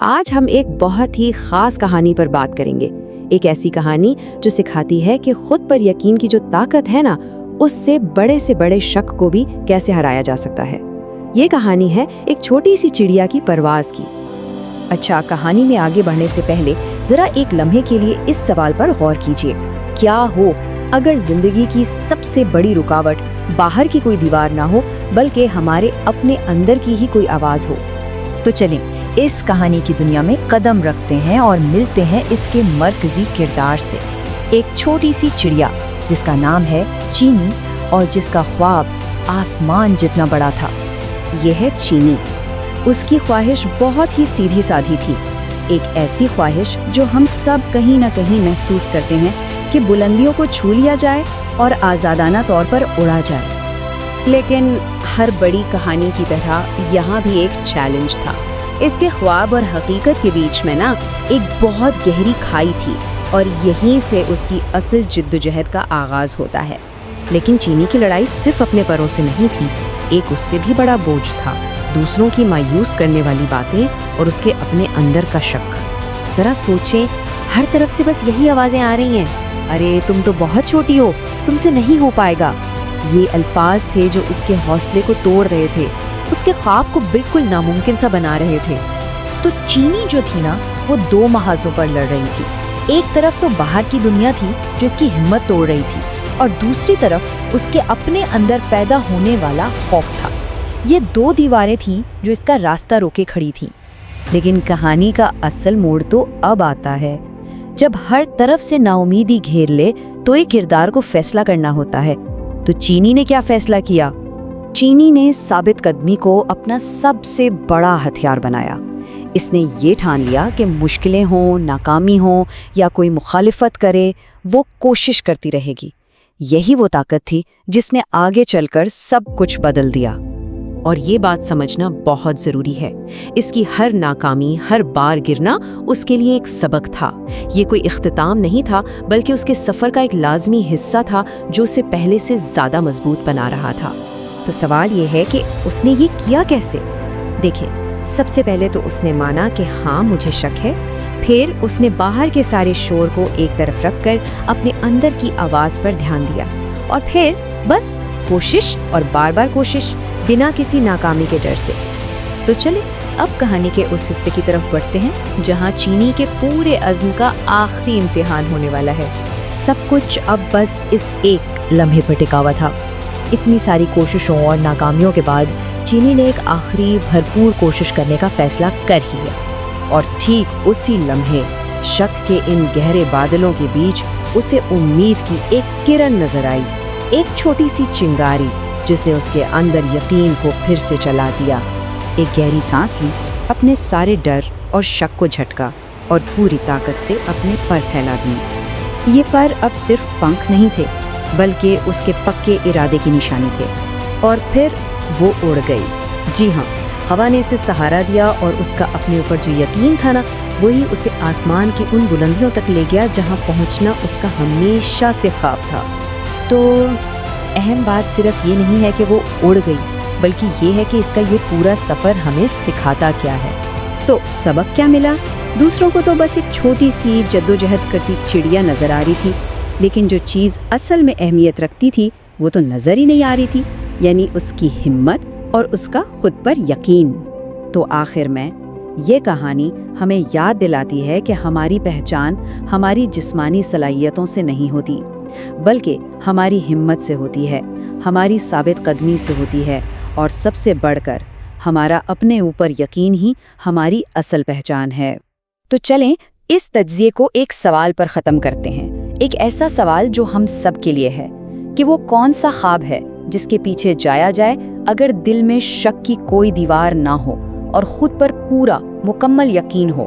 آج ہم ایک بہت ہی خاص کہانی پر بات کریں گے۔ ایک ایسی کہانی جو سکھاتی ہے کہ خود پر یقین کی جو طاقت ہے نا، اس سے بڑے شک کو بھی کیسے ہرایا جا سکتا ہے۔ یہ کہانی ہے ایک چھوٹی سی چڑیا کی پرواز کی۔ اچھا، کہانی میں آگے بڑھنے سے پہلے ذرا ایک لمحے کے لیے اس سوال پر غور کیجیے، کیا ہو اگر زندگی کی سب سے بڑی رکاوٹ باہر کی کوئی دیوار نہ ہو بلکہ ہمارے اپنے اندر کی ہی کوئی آواز ہو؟ تو چلیں اس کہانی کی دنیا میں قدم رکھتے ہیں اور ملتے ہیں اس کے مرکزی کردار سے، ایک چھوٹی سی چڑیا جس کا نام ہے چینی اور جس کا خواب آسمان جتنا بڑا تھا۔ یہ ہے چینی۔ اس کی خواہش بہت ہی سیدھی سادھی تھی، ایک ایسی خواہش جو ہم سب کہیں نہ کہیں محسوس کرتے ہیں کہ بلندیوں کو چھو لیا جائے اور آزادانہ طور پر اڑا جائے۔ لیکن ہر بڑی کہانی کی طرح یہاں بھی ایک چیلنج تھا۔ اس کے خواب اور حقیقت کے بیچ میں نا ایک بہت گہری کھائی تھی، اور یہیں سے اس کی اصل جدوجہد کا آغاز ہوتا ہے۔ لیکن چینی کی لڑائی صرف اپنے پروں سے نہیں تھی، ایک اس سے بھی بڑا بوجھ تھا، دوسروں کی مایوس کرنے والی باتیں اور اس کے اپنے اندر کا شک۔ ذرا سوچیں، ہر طرف سے بس یہی آوازیں آ رہی ہیں، ارے تم تو بہت چھوٹی ہو، تم سے نہیں ہو پائے گا۔ یہ الفاظ تھے جو اس کے حوصلے کو توڑ رہے تھے، اس کے خواب کو بالکل ناممکن سا بنا رہے تھے۔ تو چینی جو تھی نا، وہ دو محاذوں پر لڑ رہی تھی۔ ایک طرف تو باہر کی دنیا تھی جو اس کی ہمت توڑ رہی تھی، اور دوسری طرف اس کے اپنے اندر پیدا ہونے والا خوف تھا۔ یہ دو دیواریں تھیں جو اس کا راستہ روکے کھڑی تھیں۔ لیکن کہانی کا اصل موڑ تو اب آتا ہے، جب ہر طرف سے نا امیدی گھیر لے تو ایک کردار کو فیصلہ کرنا ہوتا ہے۔ تو چینی نے کیا فیصلہ کیا؟ چینی نے ثابت قدمی کو اپنا سب سے بڑا ہتھیار بنایا۔ اس نے یہ ٹھان لیا کہ مشکلیں ہوں، ناکامی ہوں یا کوئی مخالفت کرے، وہ کوشش کرتی رہے گی۔ یہی وہ طاقت تھی جس نے آگے چل کر سب کچھ بدل دیا۔ اور یہ بات سمجھنا بہت ضروری ہے، اس کی ہر ناکامی، ہر بار گرنا اس کے لیے ایک سبق تھا۔ یہ کوئی اختتام نہیں تھا، بلکہ اس کے سفر کا ایک لازمی حصہ تھا جو اسے پہلے سے زیادہ مضبوط بنا رہا تھا۔ تو سوال یہ ہے کہ اس نے یہ کیا کیسے؟ دیکھیں، سب سے پہلے تو اس نے مانا کہ ہاں مجھے شک ہے، پھر اس نے باہر کے سارے شور کو ایک طرف رکھ کر اپنے اندر کی آواز پر دھیان دیا، اور پھر بس کوشش اور بار بار کوشش، بنا کسی ناکامی کے ڈر سے۔ تو چلیں اب کہانی کے اس حصے کی طرف بڑھتے ہیں جہاں چینی کے پورے عزم کا آخری امتحان ہونے والا ہے۔ سب کچھ اب بس اس ایک لمحے پر ٹکا ہوا تھا۔ اتنی ساری کوششوں اور ناکامیوں کے بعد چینی نے ایک آخری بھرپور کوشش کرنے کا فیصلہ کر ہی لیا، اور ٹھیک اسی لمحے شک کے ان گہرے بادلوں کے بیچ اسے امید کی ایک کرن نظر آئی، ایک چھوٹی سی چنگاری جس نے اس کے اندر یقین کو پھر سے چلا دیا۔ ایک گہری سانس لی، اپنے سارے ڈر اور شک کو جھٹکا اور پوری طاقت سے اپنے پر پھیلا دی۔ یہ پر اب صرف پنکھ نہیں تھے، بلکہ اس کے پکے ارادے کی نشانی تھے، اور پھر وہ اڑ گئی۔ جی ہاں، ہوا نے اسے سہارا دیا، اور اس کا اپنے اوپر جو یقین تھا نا، وہی اسے آسمان کی ان بلندیوں تک لے گیا جہاں پہنچنا اس کا ہمیشہ سے خواب تھا۔ تو اہم بات صرف یہ نہیں ہے کہ وہ اڑ گئی، بلکہ یہ ہے کہ اس کا یہ پورا سفر ہمیں سکھاتا کیا ہے۔ تو سبق کیا ملا؟ دوسروں کو تو بس ایک چھوٹی سی جدوجہد کرتی چڑیا نظر آ رہی تھی، لیکن جو چیز اصل میں اہمیت رکھتی تھی وہ تو نظر ہی نہیں آ رہی تھی، یعنی اس کی ہمت اور اس کا خود پر یقین۔ تو آخر میں یہ کہانی ہمیں یاد دلاتی ہے کہ ہماری پہچان ہماری جسمانی صلاحیتوں سے نہیں ہوتی، بلکہ ہماری ہمت سے ہوتی ہے، ہماری ثابت قدمی سے ہوتی ہے، اور سب سے بڑھ کر ہمارا اپنے اوپر یقین ہی ہماری اصل پہچان ہے۔ تو چلیں اس تجزیے کو ایک سوال پر ختم کرتے ہیں، ایک ایسا سوال جو ہم سب کے لیے ہے کہ وہ کون سا خواب ہے جس کے پیچھے جایا جائے اگر دل میں شک کی کوئی دیوار نہ ہو اور خود پر پورا مکمل یقین ہو۔